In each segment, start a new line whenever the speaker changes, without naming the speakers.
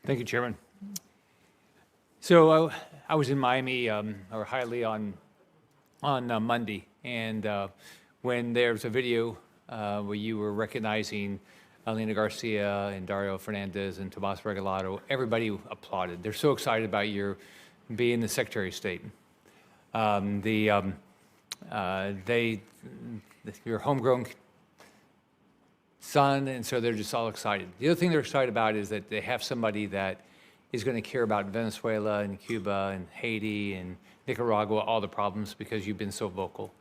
Thank you, Chairman. So I was in Miami or Hialeah on Monday, and when there's a video where you were recognizing Alina Garcia and Dario Fernandez and Tomas Regalado, everybody applauded. They're so excited about your being the Secretary of State. Your homegrown son, and so they're just all excited. The other thing they're excited about is that they have somebody that is going to care about Venezuela and Cuba and Haiti and Nicaragua, all the problems, because you've been so vocal.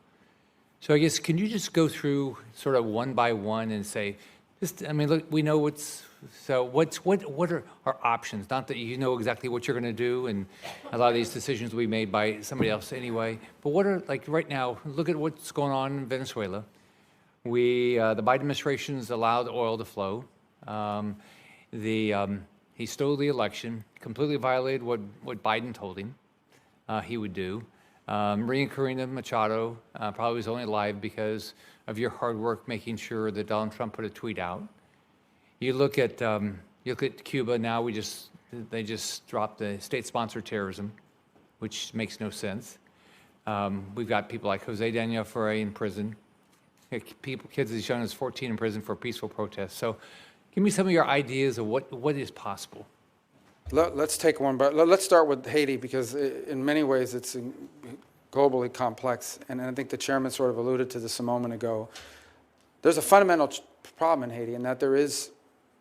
So I guess, can you just go through sort of one by one and say, look, we know what are our options? Not that you know exactly what you're going to do, and a lot of these decisions will be made by somebody else anyway, but what are, like right now, look at what's going on in Venezuela. The Biden administration's allowed oil to flow. He stole the election, completely violated what Biden told him he would do. Maria Corina Machado probably was only alive because of your hard work making sure that Donald Trump put a tweet out. You look at Cuba now. They just dropped the state-sponsored terrorism, which makes no sense. We've got people like Jose Daniel Ferrer in prison. Kids as young as 14 in prison for peaceful protests. So give me some of your ideas of what is possible.
Let's take one, but let's start with Haiti, because in many ways it's globally complex. And I think the chairman sort of alluded to this a moment ago. There's a fundamental problem in Haiti in that there is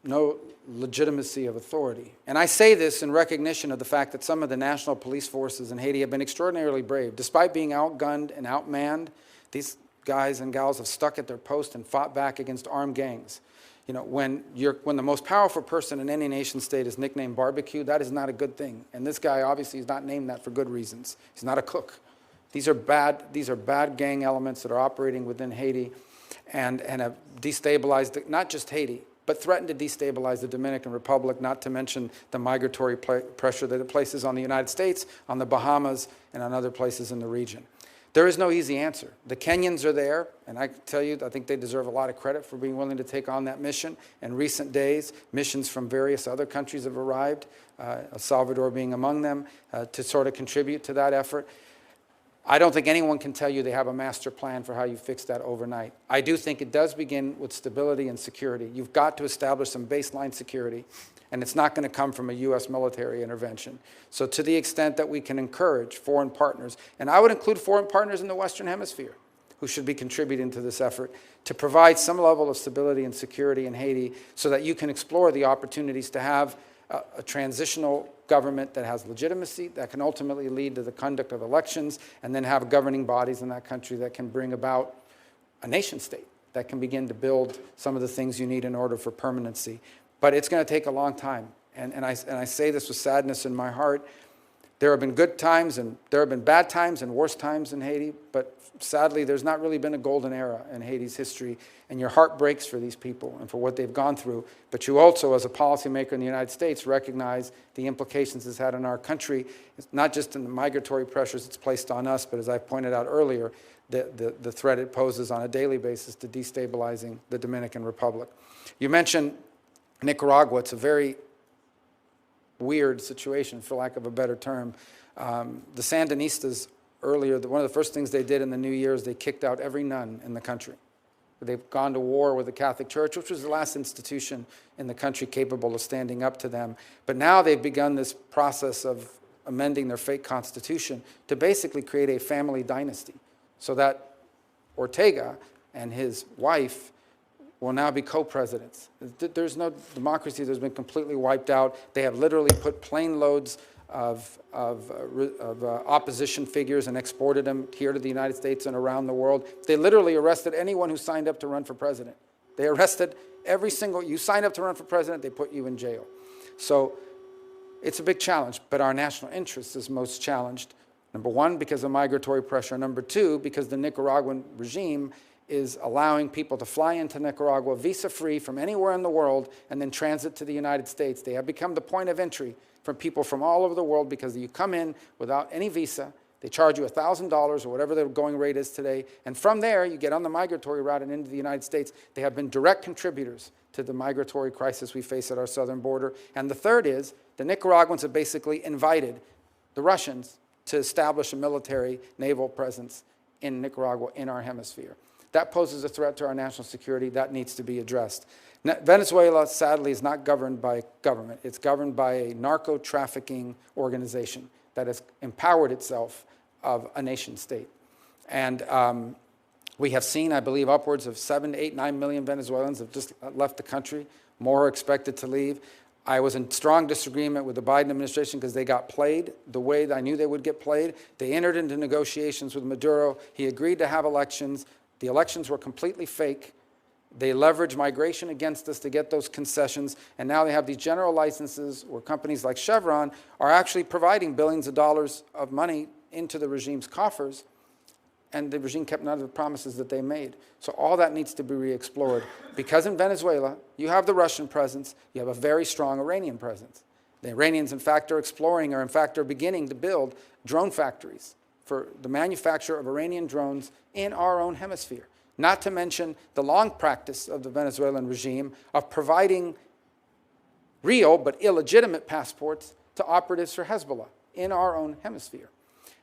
no legitimacy of authority. And I say this in recognition of the fact that some of the national police forces in Haiti have been extraordinarily brave. Despite being outgunned and outmanned, these guys and gals have stuck at their post and fought back against armed gangs. You know, when the most powerful person in any nation state is nicknamed barbecue, that is not a good thing. And this guy obviously is not named that for good reasons. He's not a cook. These are bad gang elements that are operating within Haiti and have destabilized not just Haiti, but threatened to destabilize the Dominican Republic, not to mention the migratory pressure that it places on the United States, on the Bahamas, and on other places in the region. There is no easy answer. The Kenyans are there, and I can tell you, I think they deserve a lot of credit for being willing to take on that mission. In recent days, missions from various other countries have arrived, El Salvador being among them, to sort of contribute to that effort. I don't think anyone can tell you they have a master plan for how you fix that overnight. I do think it does begin with stability and security. You've got to establish some baseline security, and it's not going to come from a U.S. military intervention. So to the extent that we can encourage foreign partners, and I would include foreign partners in the Western Hemisphere, who should be contributing to this effort, to provide some level of stability and security in Haiti so that you can explore the opportunities to have a transitional government that has legitimacy, that can ultimately lead to the conduct of elections, and then have governing bodies in that country that can bring about a nation state that can begin to build some of the things you need in order for permanency. But it's going to take a long time. And I say this with sadness in my heart. There have been good times, and there have been bad times and worse times in Haiti, but sadly, there's not really been a golden era in Haiti's history, and your heart breaks for these people and for what they've gone through. But you also, as a policymaker in the United States, recognize the implications it's had on our country, not just in the migratory pressures it's placed on us, but as I pointed out earlier, the threat it poses on a daily basis to destabilizing the Dominican Republic. You mentioned Nicaragua. It's a very weird situation, for lack of a better term. The Sandinistas earlier, one of the first things they did in the new year is they kicked out every nun in the country. They've gone to war with the Catholic Church, which was the last institution in the country capable of standing up to them. But now they've begun this process of amending their fake constitution to basically create a family dynasty, so that Ortega and his wife will now be co-presidents. There's no democracy that's been completely wiped out. They have literally put plane loads of opposition figures and exported them here to the United States and around the world. They literally arrested anyone who signed up to run for president. They arrested every single, you signed up to run for president, they put you in jail. So it's a big challenge, but our national interest is most challenged. Number one, because of migratory pressure. Number two, because the Nicaraguan regime is allowing people to fly into Nicaragua visa-free from anywhere in the world and then transit to the United States. They have become the point of entry for people from all over the world, because you come in without any visa, they charge you $1,000 or whatever the going rate is today, and from there you get on the migratory route and into the United States. They have been direct contributors to the migratory crisis we face at our southern border. And the third is the Nicaraguans have basically invited the Russians to establish a military naval presence in Nicaragua, in our hemisphere. That poses a threat to our national security. That needs to be addressed. Venezuela, sadly, is not governed by government. It's governed by a narco-trafficking organization that has empowered itself of a nation state. And we have seen, I believe, upwards of 7, 8, 9 million Venezuelans have just left the country. More are expected to leave. I was in strong disagreement with the Biden administration because they got played the way that I knew they would get played. They entered into negotiations with Maduro. He agreed to have elections. The elections were completely fake. They leveraged migration against us to get those concessions, and now they have these general licenses where companies like Chevron are actually providing billions of dollars of money into the regime's coffers, and the regime kept none of the promises that they made. So all that needs to be re-explored, because in Venezuela, you have the Russian presence, you have a very strong Iranian presence. The Iranians, in fact, are exploring, or in fact are beginning to build drone factories for the manufacture of Iranian drones in our own hemisphere. Not to mention the long practice of the Venezuelan regime of providing real but illegitimate passports to operatives for Hezbollah in our own hemisphere.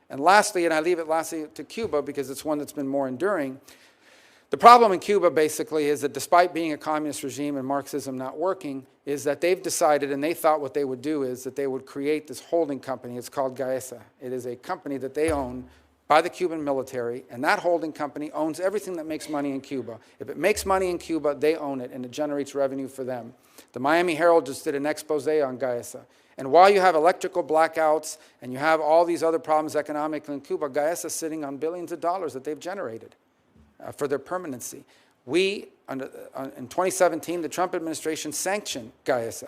And lastly, and I leave it lastly to Cuba because it's one that's been more enduring, the problem in Cuba basically is that despite being a communist regime and Marxism not working, is that they've decided, and they thought what they would do is that they would create this holding company. It's called Gaesa. It is a company that they own by the Cuban military, and that holding company owns everything that makes money in Cuba. If it makes money in Cuba, they own it, and it generates revenue for them. The Miami Herald just did an expose on Gaesa. And while you have electrical blackouts and you have all these other problems economically in Cuba, Gaesa is sitting on billions of dollars that they've generated for their permanency. In 2017, the Trump administration sanctioned Gaesa.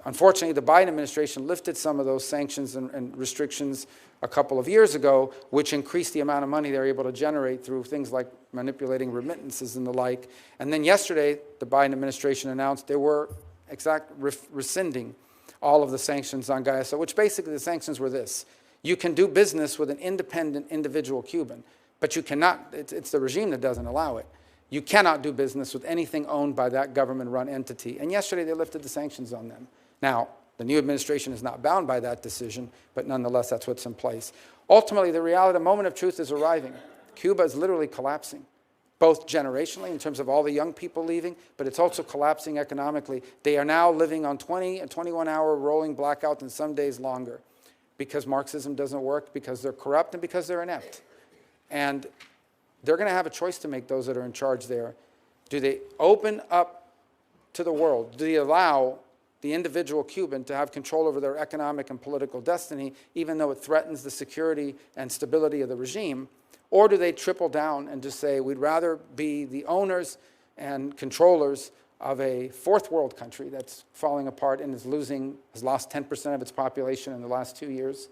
Unfortunately, the Biden administration lifted some of those sanctions and restrictions a couple of years ago, which increased the amount of money they're able to generate through things like manipulating remittances and the like. And then yesterday, the Biden administration announced they were rescinding all of the sanctions on Gaesa, which basically the sanctions were this. You can do business with an independent individual Cuban, but you cannot, it's the regime that doesn't allow it. You cannot do business with anything owned by that government-run entity. And yesterday they lifted the sanctions on them. Now, the new administration is not bound by that decision, but nonetheless, that's what's in place. Ultimately, the reality, the moment of truth is arriving. Cuba is literally collapsing, both generationally in terms of all the young people leaving, but it's also collapsing economically. They are now living on 20 and 21-hour rolling blackouts and some days longer because Marxism doesn't work, because they're corrupt, and because they're inept. And they're going to have a choice to make, those that are in charge there. Do they open up to the world? Do they allow the individual Cuban to have control over their economic and political destiny, even though it threatens the security and stability of the regime? Or do they triple down and just say, we'd rather be the owners and controllers of a fourth world country that's falling apart and has lost 10% of its population in the last 2 years?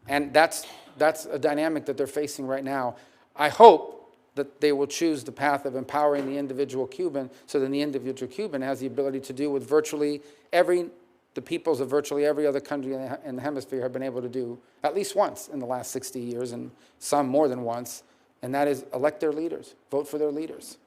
And that's a dynamic that they're facing right now. I hope that they will choose the path of empowering the individual Cuban so that the individual Cuban has the ability to do what virtually the peoples of virtually every other country in the hemisphere have been able to do at least once in the last 60 years, and some more than once, and that is elect their leaders, vote for their leaders.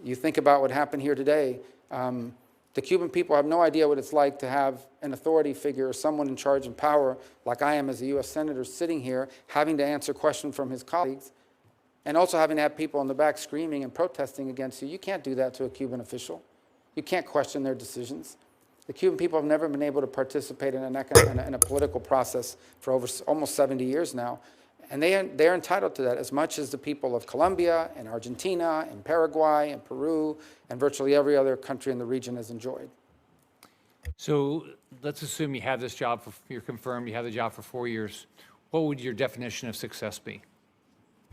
You think about what happened here today. The Cuban people have no idea what it's like to have an authority figure or someone in charge and power, like I am as a U.S. Senator, sitting here having to answer questions from his colleagues, and also having to have people in the back screaming and protesting against you. You can't do that to a Cuban official. You can't question their decisions. The Cuban people have never been able to participate in a political process for over almost 70 years now. And they're entitled to that as much as the people of Colombia and Argentina and Paraguay and Peru and virtually every other country in the region has enjoyed.
So let's assume you have this job, you're confirmed, you have the job for 4 years. What would your definition of success be?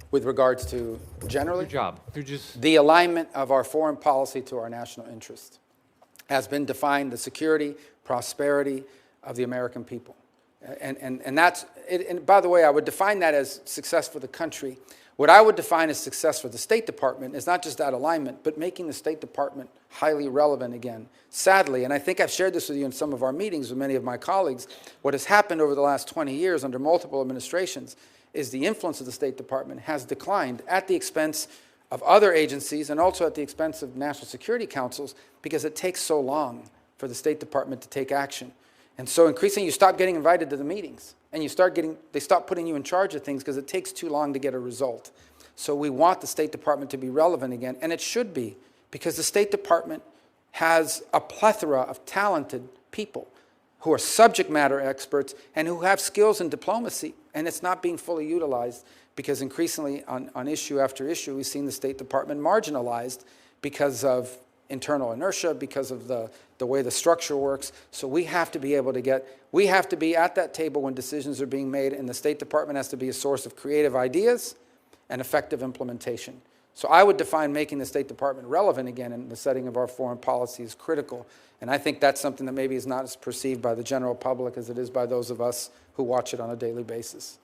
With regards to generally?
Your job. You're just...
The alignment of our foreign policy to our national interest has been defined, the security, prosperity of the American people. And that's, and by the way, I would define that as success for the country. What I would define as success for the State Department is not just that alignment, but making the State Department highly relevant again. Sadly, and I think I've shared this with you in some of our meetings with many of my colleagues, what has happened over the last 20 years under multiple administrations is the influence of the State Department has declined at the expense of other agencies and also at the expense of national security councils because it takes so long for the State Department to take action. And so increasingly you stop getting invited to the meetings and they stop putting you in charge of things because it takes too long to get a result. So we want the State Department to be relevant again, and it should be, because the State Department has a plethora of talented people who are subject matter experts and who have skills in diplomacy, and it's not being fully utilized because increasingly on issue after issue, we've seen the State Department marginalized because of internal inertia, because of the way the structure works. So we have to be able to we have to be at that table when decisions are being made, and the State Department has to be a source of creative ideas and effective implementation. So I would define making the State Department relevant again in the setting of our foreign policy is critical. And I think that's something that maybe is not as perceived by the general public as it is by those of us who watch it on a daily basis.